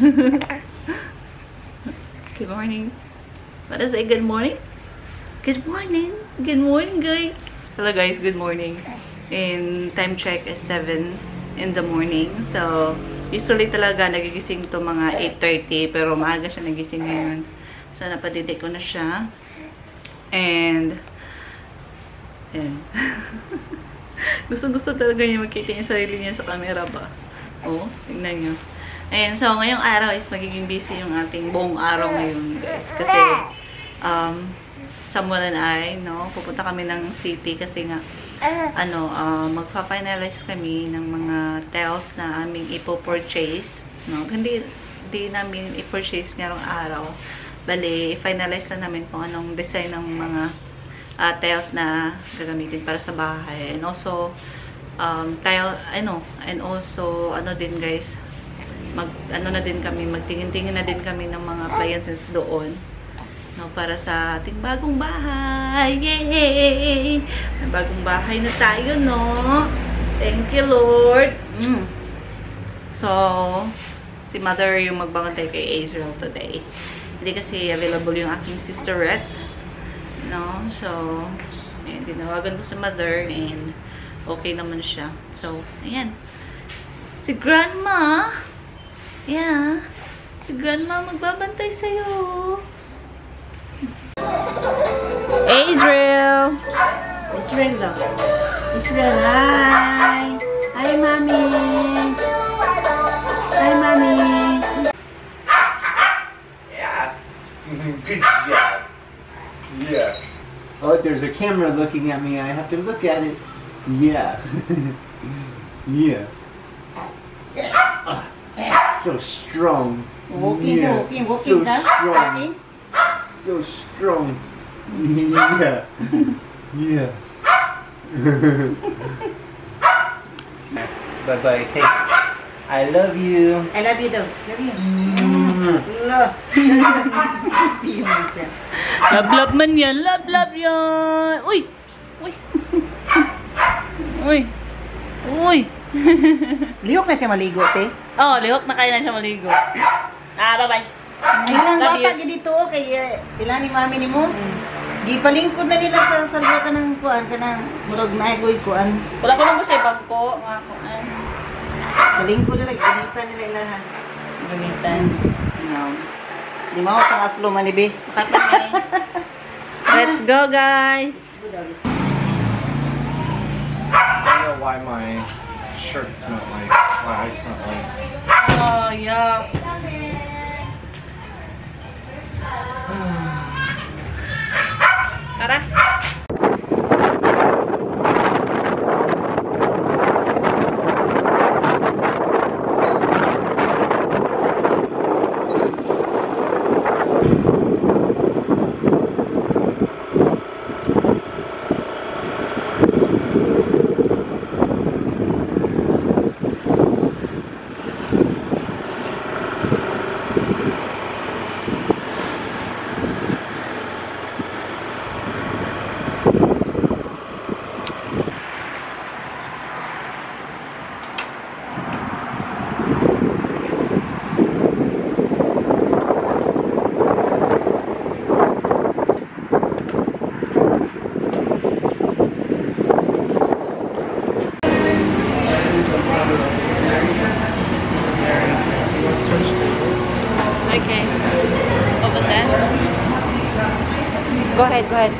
Good morning. Let us say good morning. Good morning. Good morning, guys. Hello, guys. Good morning. And time check is 7 in the morning. So, usually talaga nagigising to mga 8:30. Pero maaga siya nagising ngayon. So, napadidik ko na siya. And gusto talaga niya makita yung sarili niya sa camera ba? Oo, tingnan niyo. Ayan, so ngayong araw is magiging busy yung ating buong araw ngayon, guys. Kasi, Samuel and I, no, pupunta kami ng city kasi nga, magpa-finalize kami ng mga tiles na aming ipo-purchase. No? Hindi namin i-purchase ngayong araw. Bali, i-finalize na namin kung anong design ng mga tiles na gagamitin para sa bahay. And also, din guys, magtingin-tingin na din kami ng mga appliances doon. No, para sa ating bagong bahay. Yay! May bagong bahay na tayo, no? Thank you, Lord. So, si Mother yung magbangantay kay Israel today. Hindi kasi available yung aking sisterette. No? So, ayan, tinawagan ko si Mother and okay naman siya. So, ayan. Si Grandma, yeah, si Grandma magbabantay sa'yo. Israel! Israel daw. Israel, hi! Hi, Mommy! Hi, Mommy! Yeah. Good job. Yeah. Oh, there's a camera looking at me. I have to look at it. Yeah. Yeah. So strong. Walking, yeah. walking, So strong. So strong. Yeah. Yeah. Bye-bye. Hey, I love you. I love you daw. Love you. Love man yan. Love yan. Uy! Uy! Uy! Uy! Lihok na siya maligo, te. Oh, lihok na kaya na siya maligo. Bye-bye. Ilang Love bata you. dito, kay ilan ni mami ni mo. Di palingkod na nila sa salwa ka ng kuan, ka ng murag na igoy kuan. Wala ko lang gusto yung bangko. Mga kuan. Palingkod nila, gamitan nila ilahan. Gamitan. No. Di mo pang aslo manibi. Let's go, guys. I don't know why my shirt smelled like, why I smelled like. Oh, yeah. Tara. Okay. Over there. Go ahead, go ahead.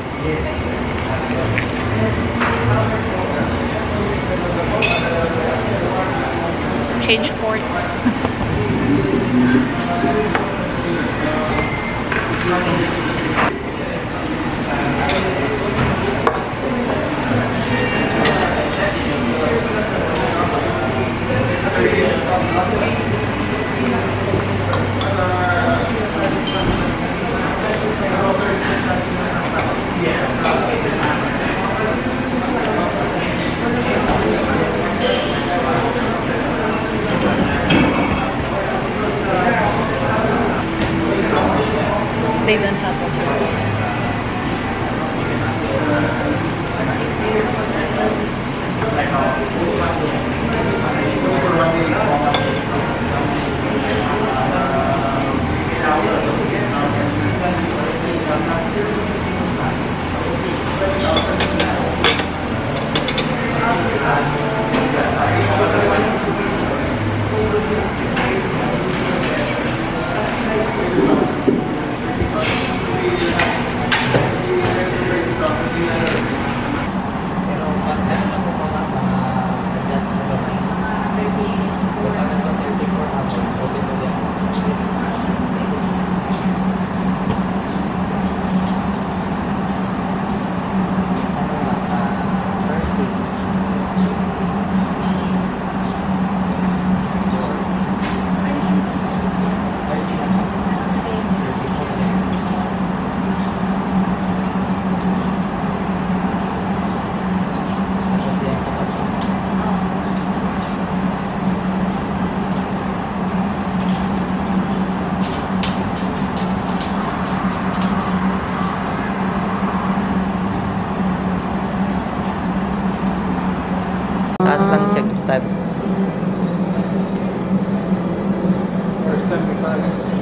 Change port. They don't have a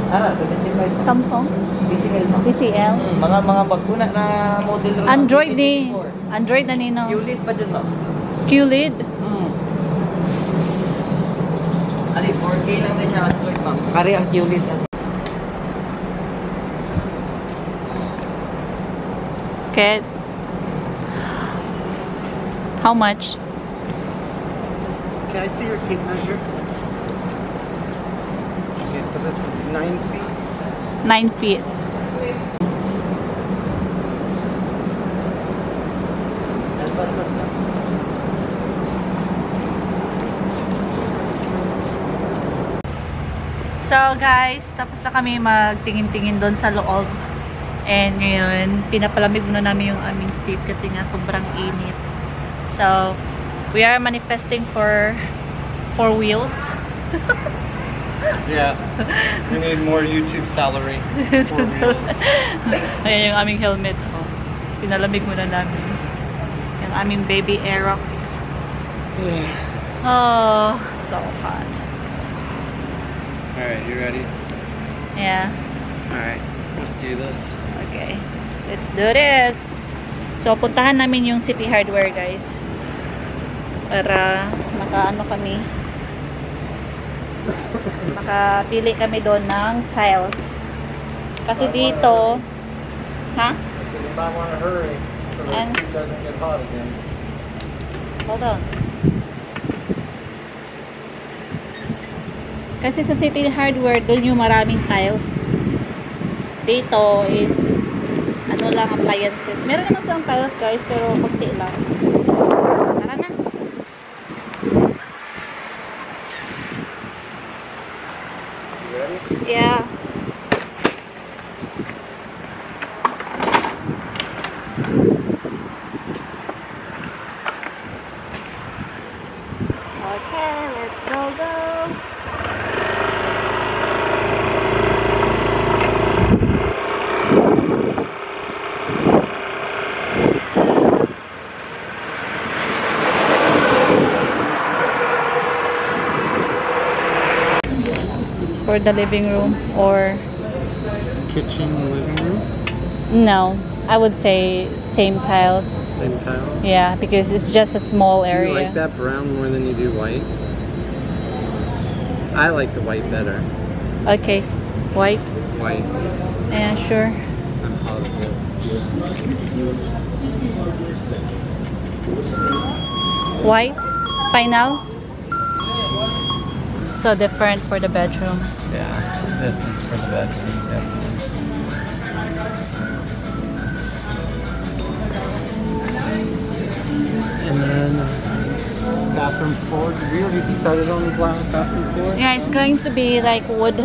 Ah, 75. Samsung? TCL mo. TCL? Mga baguna na model ron. Android ni. Android na nino. QLED pa dun, ma'am. QLED? Ali, 4K lang na siya Android, ma'am. Kari ang QLED na. Okay. How much? Can I see your tape measure? Okay, so this is 9 feet. 9 feet. So guys, tapos na kami magtingin-tingin doon sa loob. And ngayon, pinapalamig muna namin yung aming seat kasi nga sobrang init. So, we are manifesting for 4 wheels. Yeah. We need more YouTube salary. 4 wheels. Ayan yung aming helmet. Oh, pinalamig muna namin. Yung aming baby Aerox. Oh, so hot. Alright, you ready? Yeah. Alright, let's do this. Okay. Let's do this. So, puntahan namin yung City Hardware, guys. Para makaano kami. Makapili kami doon ng tiles. Kasi dito, ha? I said you might want to hurry so the And- seat doesn't get hot again. Hold on. Kasi sa City Hardware, doon yung maraming tiles. Dito is ano lang, appliances. Meron naman silang tiles, guys, pero konti lang. Tara na. You ready? Yeah. Okay, let's go. For the living room or Kitchen, living room, no, I would say same tiles. same tile. Yeah, because it's just a small Do you area. like that brown more than you do white? I like the white better. Okay, white. White, Yeah, sure. I'm positive. White. Final. So different for the bedroom. Yeah, this is for the bedroom, definitely. And then bathroom floor. Did we already decided on the bathroom floor? Yeah, it's going to be like wood.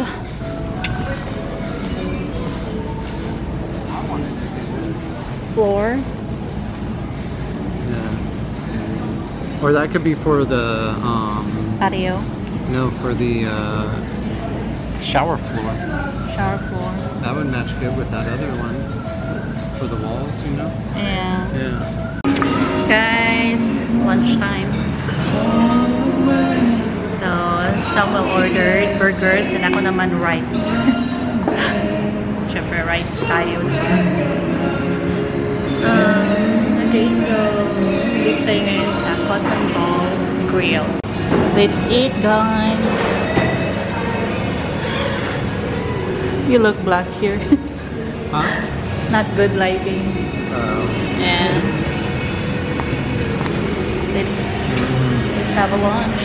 Floor. Yeah. Or that could be for the Patio. no, for the shower floor. Shower floor. That would match good with that other one for the walls, you know? Yeah. Yeah. Guys, lunchtime. So, Samuel ordered burgers and ako naman rice. Siyempre, rice tayo. Okay, so dito tayo ngayon sa Cotton Ball Grill. Let's eat, guys. You look black here. Huh? Not good lighting. And let's have a lunch.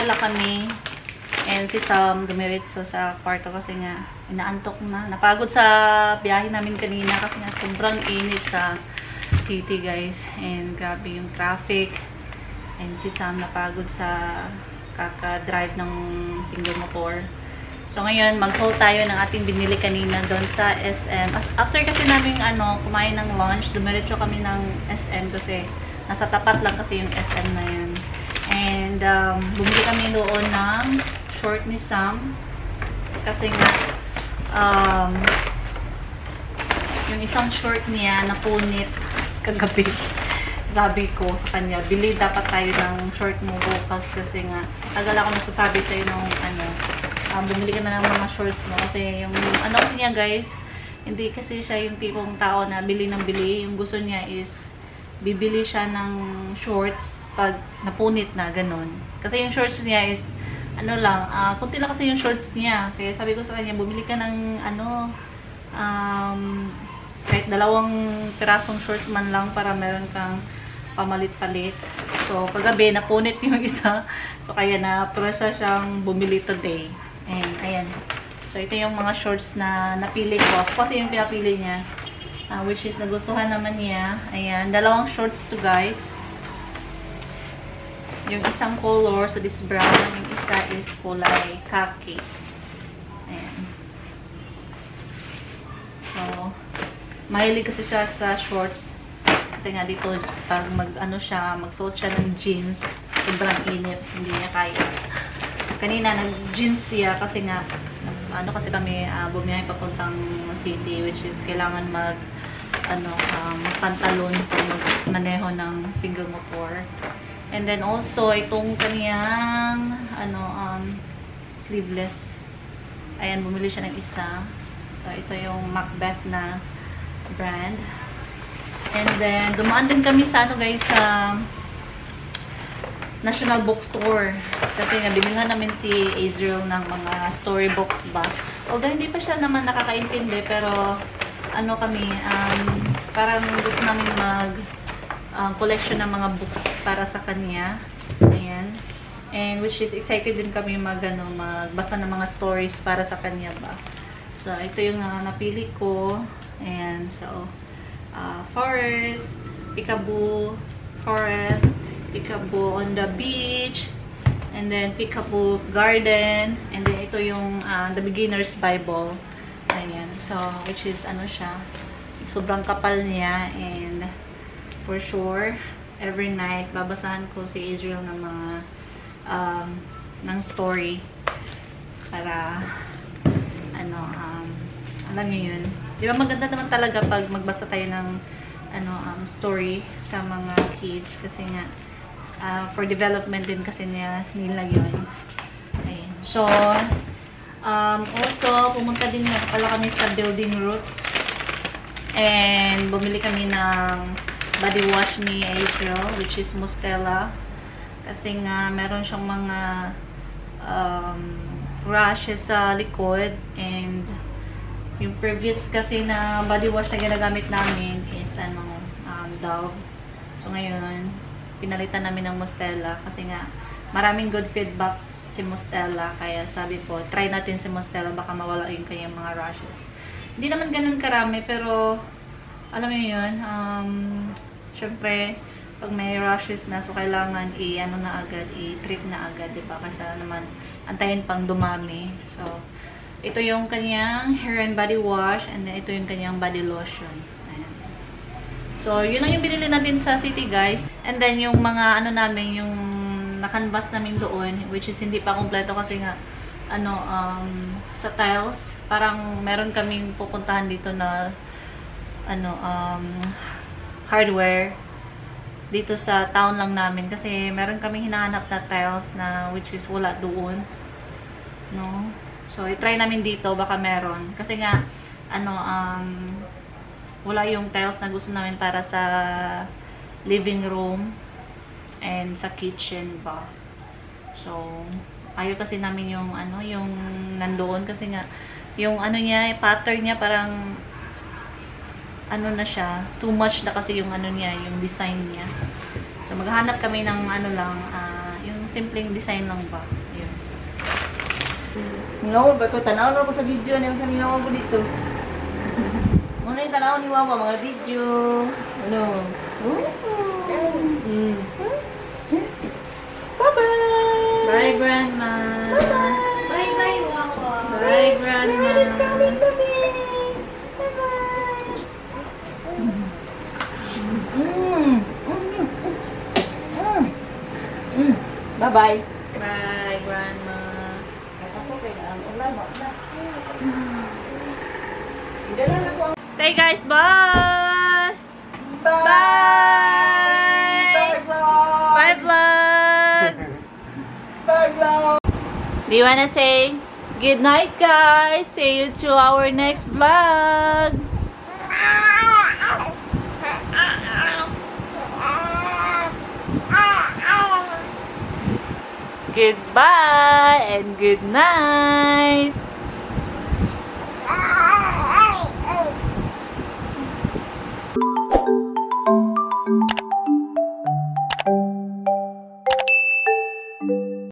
pala kami. And si Sam dumiretso sa kwarto kasi nga inaantok na. Napagod sa biyahe namin kanina kasi nga sobrang init sa city, guys. And grabe yung traffic. And si Sam napagod sa kaka-drive ng single motor. So ngayon, mag-haul tayo ng ating binili kanina doon sa SM. After kasi namin kumain ng lunch, dumiretso kami ng SM kasi nasa tapat lang kasi yung SM na yun. And bumili kami doon ng short ni Sam. Kasi nga, yung isang short niya napunit kagabi. Sabi ko sa kanya, bili dapat tayo ng short mo bukas kasi nga, tagal ako nasasabi sa'yo nung bumili ka na ng mga shorts mo kasi yung kasi niya, guys, hindi kasi siya yung tipong tao na bili ng bili. Yung gusto niya is bibili siya ng shorts pag napunit na, ganun. Kasi yung shorts niya is kunti lang kasi yung shorts niya. Kaya sabi ko sa kanya, bumili ka ng kahit 2 pirasong shorts man lang para meron kang pamalit-palit. So, kagabi, napunit yung isa. So, kaya na-pressure siyang bumili today. And, ayan. So, ito yung mga shorts na napili ko. Kasi yung pinapili niya, which is nagustuhan naman niya. Ayan. 2 shorts to, guys. Yung isang color, so this brown. Yung isa is kulay khaki. Ayan. So, mahilig kasi siya sa shorts. Kasi nga dito, pag magsuot siya ng jeans, sobrang init, hindi niya kaya. Kanina, nag-jeans siya kasi nga, kasi kami bumiyahe papuntang city, which is kailangan magpantalon pag magmaneho ng single motor. And then also, itong kaniyang, sleeveless. Ayan, bumili siya ng isa. So, ito yung Macbeth na brand. And then, dumaan din kami sa guys, sa National Bookstore. Kasi nabilihan namin si Azrael ng mga storybooks ba. Although hindi pa siya naman nakakaintindi, pero parang gusto namin collection ng mga books para sa kanya. Ayan. And which is excited din kami magbasa ng mga stories para sa kanya ba. So, ito yung napili ko. Ayan. So, forest, Peekaboo, forest, Peekaboo on the beach, and then Peekaboo garden, and then ito yung the beginner's Bible. Ayan. So, which is siya, sobrang kapal niya, and for sure, every night, babasahan ko si Israel ng mga ng story para alam niyo yun. Di ba maganda naman talaga pag magbasa tayo ng story sa mga kids kasi nga for development din kasi nila yun. Ayan. So, also, pumunta din nga pala kami sa Building Roots and bumili kami ng body wash ni April, which is Mustela. Kasi nga, meron siyang mga rashes sa likod and yung previous kasi na body wash na ginagamit namin is Dove. So ngayon, pinalitan namin ng Mustela kasi nga maraming good feedback si Mustela. Kaya sabi ko, try natin si Mustela, baka mawala yung kanyang mga rashes. Hindi naman ganun karami, pero alam mo yun, syempre, pag may rashes na, so kailangan i-treat na agad, diba? Kasi naman, antayin pang dumami. So, ito yung kanyang hair and body wash, and then ito yung kanyang body lotion. Ayan. So, yun lang yung binili natin sa city, guys. And then, yung mga namin, yung nakanvas namin doon, which is hindi pa kompleto kasi nga, sa tiles, parang meron kaming pupuntahan dito na, hardware, dito sa town lang namin. Kasi meron kaming hinahanap na tiles na, which is wala doon. No? So, i-try namin dito, baka meron. Kasi nga, wala yung tiles na gusto namin para sa living room and sa kitchen ba. So, ayaw kasi namin yung, yung nandoon. Kasi nga, yung niya, pattern niya parang, na siya, too much na kasi yung niya, yung design niya. So, maghahanap kami ng yung simpleng design lang ba. Yun. Ngawal ba ko? Tanaw na ko sa video. Ano yung sa ngawal ko dito? Ano yung tanaw ni Wawa? Mga video. Ano? Bye-bye! Bye, Grandma! Bye-bye, Wawa. Bye, Grandma! Daddy's coming to me! Bye-bye! Bye-bye! Bye, Grandma! Say guys, bye! Bye! Bye, vlog! Bye, vlog. Do you wanna say good night, guys? See you to our next vlog. Goodbye and good night.